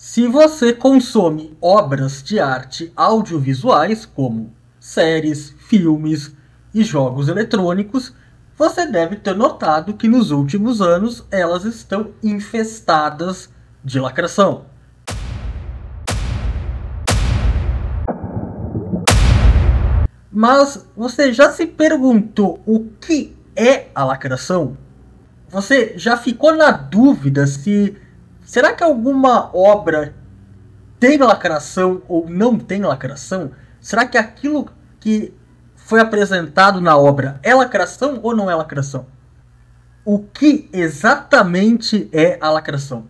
Se você consome obras de arte audiovisuais, como séries, filmes e jogos eletrônicos, você deve ter notado que nos últimos anos elas estão infestadas de lacração. Mas você já se perguntou o que é a lacração? Você já ficou na dúvida se será que alguma obra tem lacração ou não tem lacração? Será que aquilo que foi apresentado na obra é lacração ou não é lacração? O que exatamente é a lacração?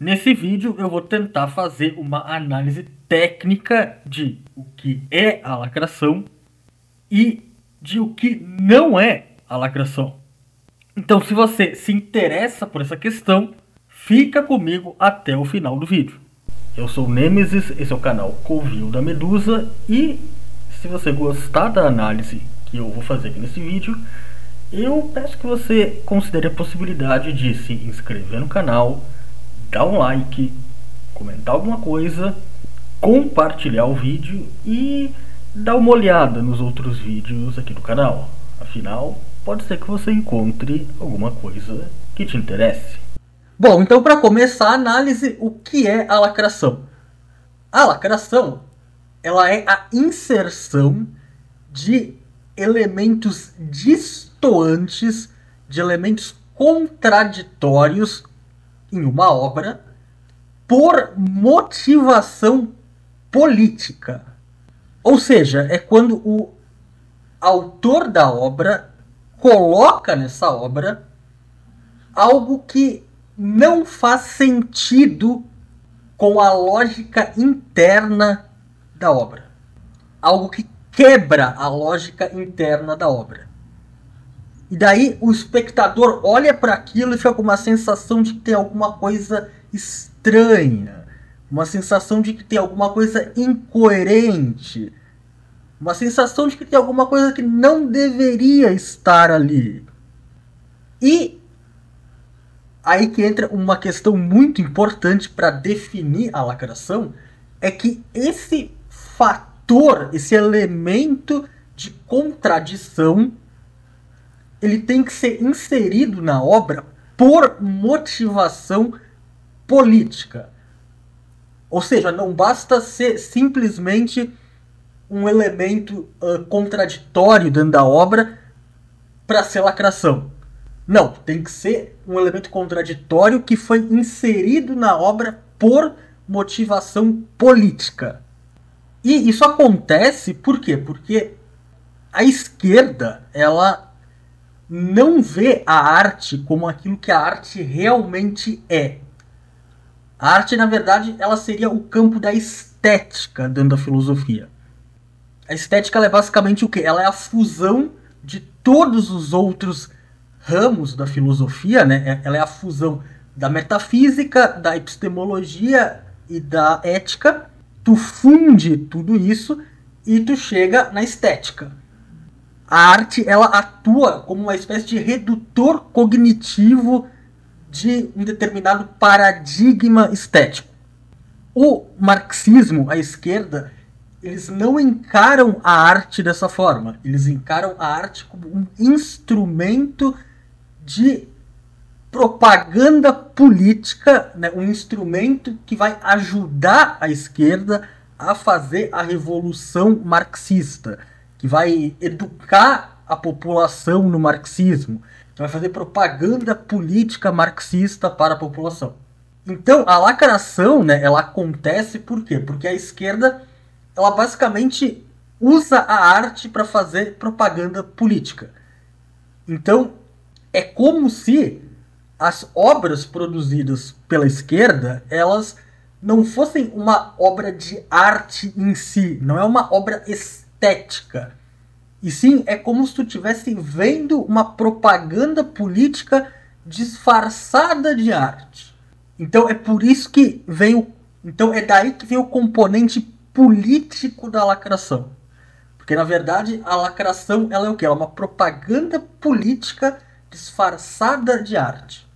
Nesse vídeo eu vou tentar fazer uma análise técnica de o que é a lacração e de o que não é a lacração. Então, se você se interessa por essa questão, fica comigo até o final do vídeo. Eu sou o Nemesis, esse é o canal Covil da Medusa, e se você gostar da análise que eu vou fazer aqui nesse vídeo, eu peço que você considere a possibilidade de se inscrever no canal, dar um like, comentar alguma coisa, compartilhar o vídeo e dar uma olhada nos outros vídeos aqui do canal. Afinal, pode ser que você encontre alguma coisa que te interesse. Bom, então para começar a análise, o que é a lacração? A lacração, ela é a inserção de elementos distoantes, de elementos contraditórios em uma obra por motivação política. Ou seja, é quando o autor da obra coloca nessa obra algo que não faz sentido com a lógica interna da obra. Algo que quebra a lógica interna da obra. E daí o espectador olha para aquilo e fica com uma sensação de que tem alguma coisa estranha. Uma sensação de que tem alguma coisa incoerente. Uma sensação de que tem alguma coisa que não deveria estar ali. E aí que entra uma questão muito importante para definir a lacração, é que esse fator, esse elemento de contradição, ele tem que ser inserido na obra por motivação política. Ou seja, não basta ser simplesmente um elemento contraditório dentro da obra para ser lacração. Não, tem que ser um elemento contraditório que foi inserido na obra por motivação política. E isso acontece por quê? Porque a esquerda, ela não vê a arte como aquilo que a arte realmente é. A arte, na verdade, ela seria o campo da estética dentro da filosofia. A estética ela é basicamente o quê? Ela é a fusão de todos os outros ramos da filosofia, né? Ela é a fusão da metafísica, da epistemologia e da ética. Tu funde tudo isso e tu chega na estética. A arte ela atua como uma espécie de redutor cognitivo de um determinado paradigma estético. O marxismo, a esquerda, eles não encaram a arte dessa forma. Eles encaram a arte como um instrumento de propaganda política, né? Um instrumento que vai ajudar a esquerda a fazer a revolução marxista, que vai educar a população no marxismo, que vai fazer propaganda política marxista para a população. Então, a lacração, né, ela acontece por quê? Porque a esquerda ela basicamente usa a arte para fazer propaganda política. Então, é como se as obras produzidas pela esquerda, elas não fossem uma obra de arte em si, não é uma obra estética. E sim, é como se tu estivesse vendo uma propaganda política disfarçada de arte. Então é por isso que então é daí que vem o componente político da lacração. Porque na verdade a lacração ela é o quê? Ela é uma propaganda política disfarçada de arte.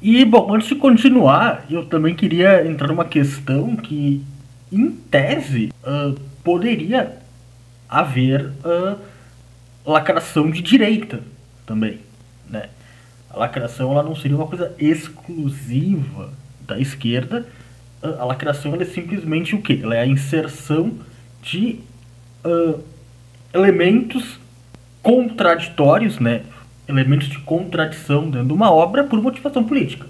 E, bom, antes de continuar, eu também queria entrar numa questão que, em tese, poderia haver lacração de direita também, né? A lacração ela não seria uma coisa exclusiva da esquerda. A lacração ela é simplesmente o quê? Ela é a inserção de elementos contraditórios, né? Elementos de contradição dentro de uma obra por motivação política.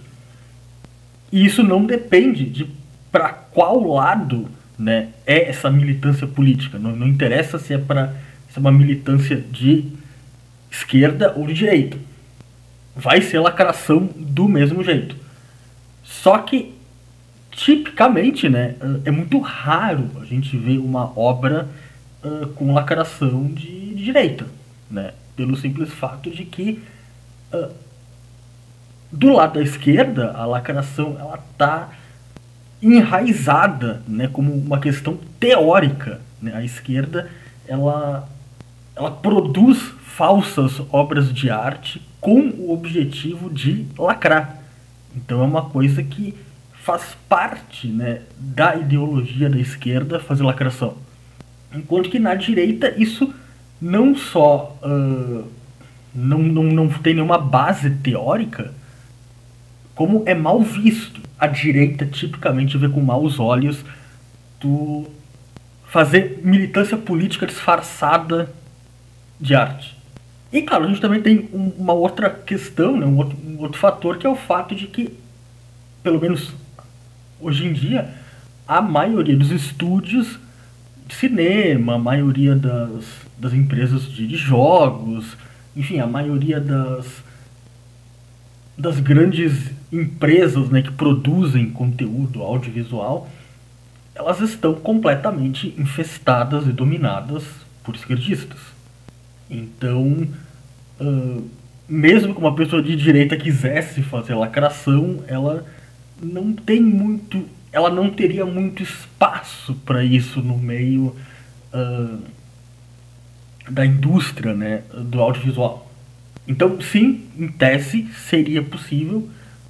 E isso não depende de para qual lado, né, é essa militância política. Não interessa se é uma militância de esquerda ou de direita. Vai ser lacração do mesmo jeito. Só que, tipicamente, né, é muito raro a gente ver uma obra com lacração de direita, né? Pelo simples fato de que do lado da esquerda a lacração ela está enraizada, né, como uma questão teórica, né? A esquerda ela produz falsas obras de arte com o objetivo de lacrar. Então é uma coisa que faz parte, né, da ideologia da esquerda fazer lacração. Enquanto que na direita isso não só não tem nenhuma base teórica, como é mal visto. A direita tipicamente vê com maus olhos tu fazer militância política disfarçada de arte. E claro, a gente também tem uma outra questão, né, um outro fator, que é o fato de que, pelo menos hoje em dia, a maioria dos estúdios de cinema, a maioria das empresas de jogos, enfim, a maioria das grandes empresas, né, que produzem conteúdo audiovisual, elas estão completamente infestadas e dominadas por esquerdistas. Então, mesmo que uma pessoa de direita quisesse fazer lacração, ela não teria muito espaço para isso no meio da indústria, né, do audiovisual. Então, sim, em tese, seria possível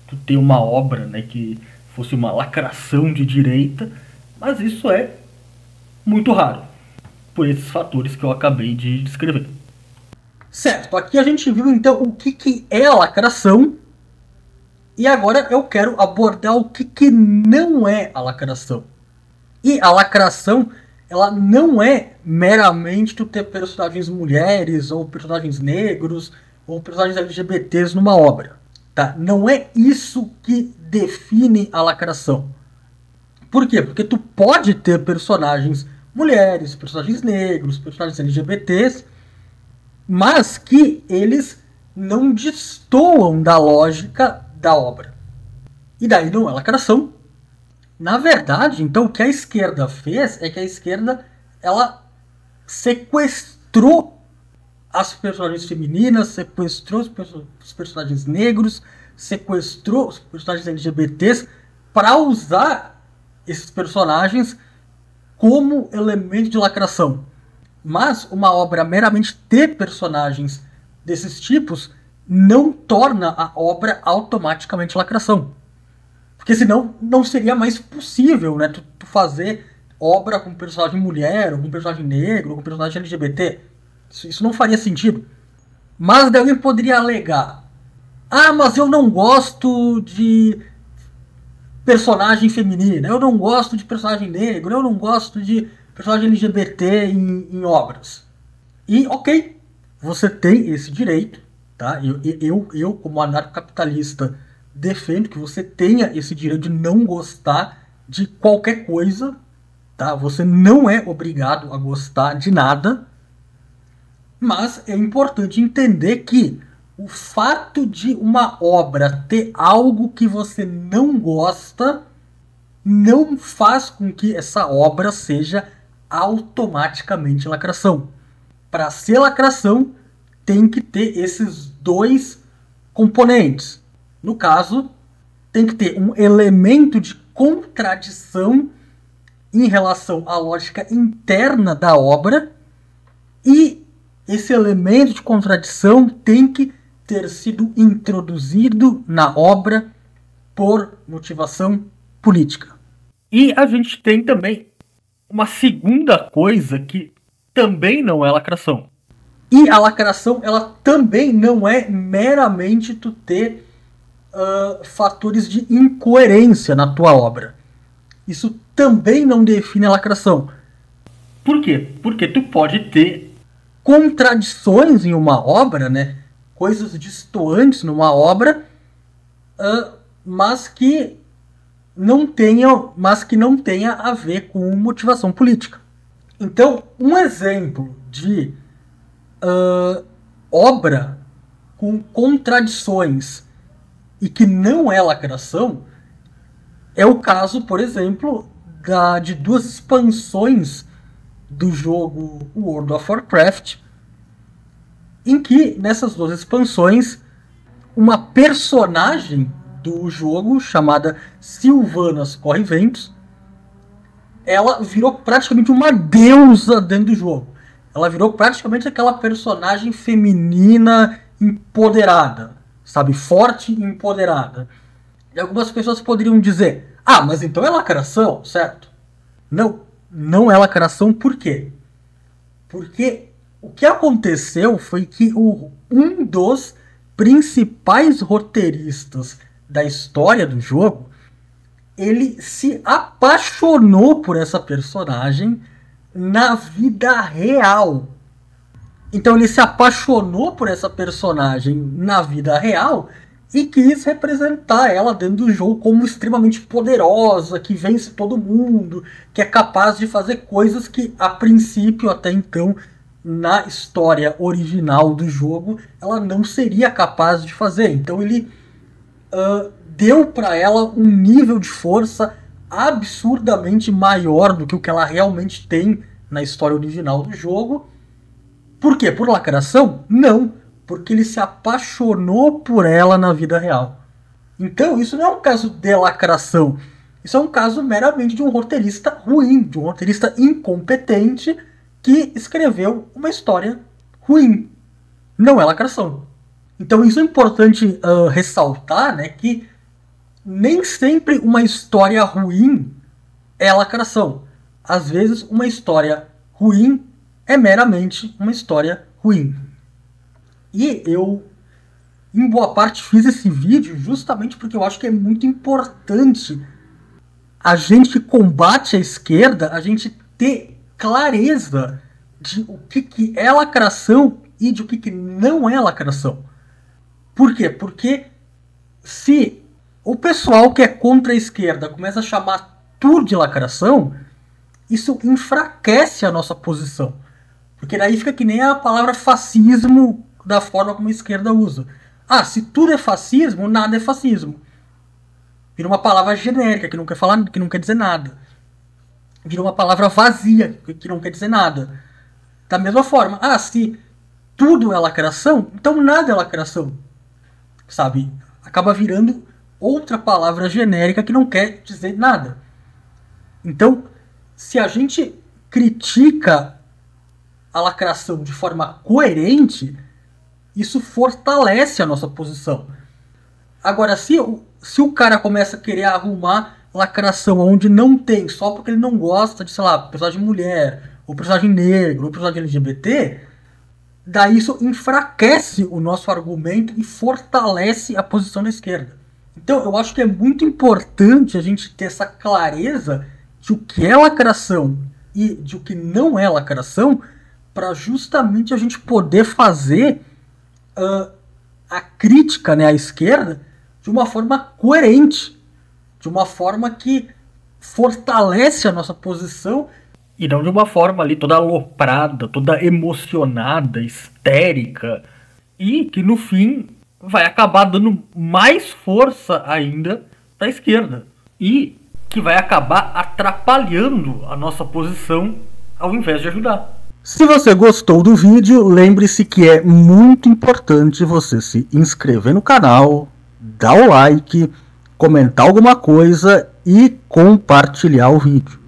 tu ter uma obra, né, que fosse uma lacração de direita, mas isso é muito raro, por esses fatores que eu acabei de descrever. Certo, aqui a gente viu então o que é a lacração, e agora eu quero abordar o que não é a lacração. E a lacração, ela não é meramente tu ter personagens mulheres, ou personagens negros, ou personagens LGBTs numa obra. Tá? Não é isso que define a lacração. Por quê? Porque tu pode ter personagens mulheres, personagens negros, personagens LGBTs, mas que eles não destoam da lógica da obra. E daí não é lacração. Na verdade, então, o que a esquerda fez é que a esquerda ela sequestrou as personagens femininas, sequestrou os personagens negros, sequestrou os personagens LGBTs para usar esses personagens como elemento de lacração. Mas uma obra meramente ter personagens desses tipos não torna a obra automaticamente lacração. Porque senão não seria mais possível, né, tu fazer obra com personagem mulher, ou com personagem negro, ou com personagem LGBT. Isso não faria sentido. Mas daí alguém poderia alegar: ah, mas eu não gosto de personagem feminina, eu não gosto de personagem negro, eu não gosto de personagem LGBT em obras. E ok, você tem esse direito, tá? Eu como anarcocapitalista, defendo que você tenha esse direito de não gostar de qualquer coisa, tá? Você não é obrigado a gostar de nada, mas é importante entender que o fato de uma obra ter algo que você não gosta não faz com que essa obra seja automaticamente lacração. Para ser lacração, tem que ter esses dois componentes. No caso, tem que ter um elemento de contradição em relação à lógica interna da obra, e esse elemento de contradição tem que ter sido introduzido na obra por motivação política. E a gente tem também uma segunda coisa que também não é lacração. E a lacração, ela também não é meramente tu ter fatores de incoerência na tua obra. Isso também não define a lacração. Por quê? Porque tu pode ter contradições em uma obra, né? Coisas distoantes numa obra, mas que não tenha a ver com motivação política. Então, um exemplo de obra com contradições e que não é lacração é o caso, por exemplo, de duas expansões do jogo World of Warcraft, em que nessas duas expansões uma personagem do jogo chamada Sylvanas Corre-Ventos, ela virou praticamente uma deusa dentro do jogo. Ela virou praticamente aquela personagem feminina empoderada, sabe? Forte e empoderada. E algumas pessoas poderiam dizer, mas então é lacração, certo? Não é lacração, por quê? Porque o que aconteceu foi que um dos principais roteiristas da história do jogo, ele se apaixonou por essa personagem na vida real. Então ele se apaixonou por essa personagem na vida real e quis representar ela dentro do jogo como extremamente poderosa, que vence todo mundo, que é capaz de fazer coisas que, a princípio, até então, na história original do jogo, ela não seria capaz de fazer. Então ele deu para ela um nível de força absurdamente maior do que o que ela realmente tem na história original do jogo. Por quê? Por lacração? Não, porque ele se apaixonou por ela na vida real. Então isso não é um caso de lacração, isso é um caso meramente de um roteirista ruim, de um roteirista incompetente que escreveu uma história ruim. Não é lacração. Então isso é importante ressaltar, né, que nem sempre uma história ruim é lacração. Às vezes uma história ruim é meramente uma história ruim. E eu, em boa parte, fiz esse vídeo justamente porque eu acho que é muito importante a gente que combate a esquerda, a gente ter clareza de o que é lacração e de o que não é lacração. Por quê? Porque se o pessoal que é contra a esquerda começa a chamar tudo de lacração, isso enfraquece a nossa posição. Porque daí fica que nem a palavra fascismo da forma como a esquerda usa. Se tudo é fascismo, nada é fascismo. Vira uma palavra genérica que não quer falar, que não quer dizer nada. Vira uma palavra vazia que não quer dizer nada. Da mesma forma, se tudo é lacração, então nada é lacração. Sabe? Acaba virando outra palavra genérica que não quer dizer nada. Então, se a gente critica a lacração de forma coerente, isso fortalece a nossa posição. Agora, se o cara começa a querer arrumar lacração onde não tem, só porque ele não gosta de, sei lá, personagem mulher, ou personagem negro, ou personagem LGBT, daí isso enfraquece o nosso argumento e fortalece a posição da esquerda. Então eu acho que é muito importante a gente ter essa clareza de o que é lacração e de o que não é lacração, para justamente a gente poder fazer a crítica, né, à esquerda de uma forma coerente, de uma forma que fortalece a nossa posição e não de uma forma ali toda aloprada, toda emocionada, histérica, e que no fim vai acabar dando mais força ainda para a esquerda e que vai acabar atrapalhando a nossa posição ao invés de ajudar. Se você gostou do vídeo, lembre-se que é muito importante você se inscrever no canal, dar o like, comentar alguma coisa e compartilhar o vídeo.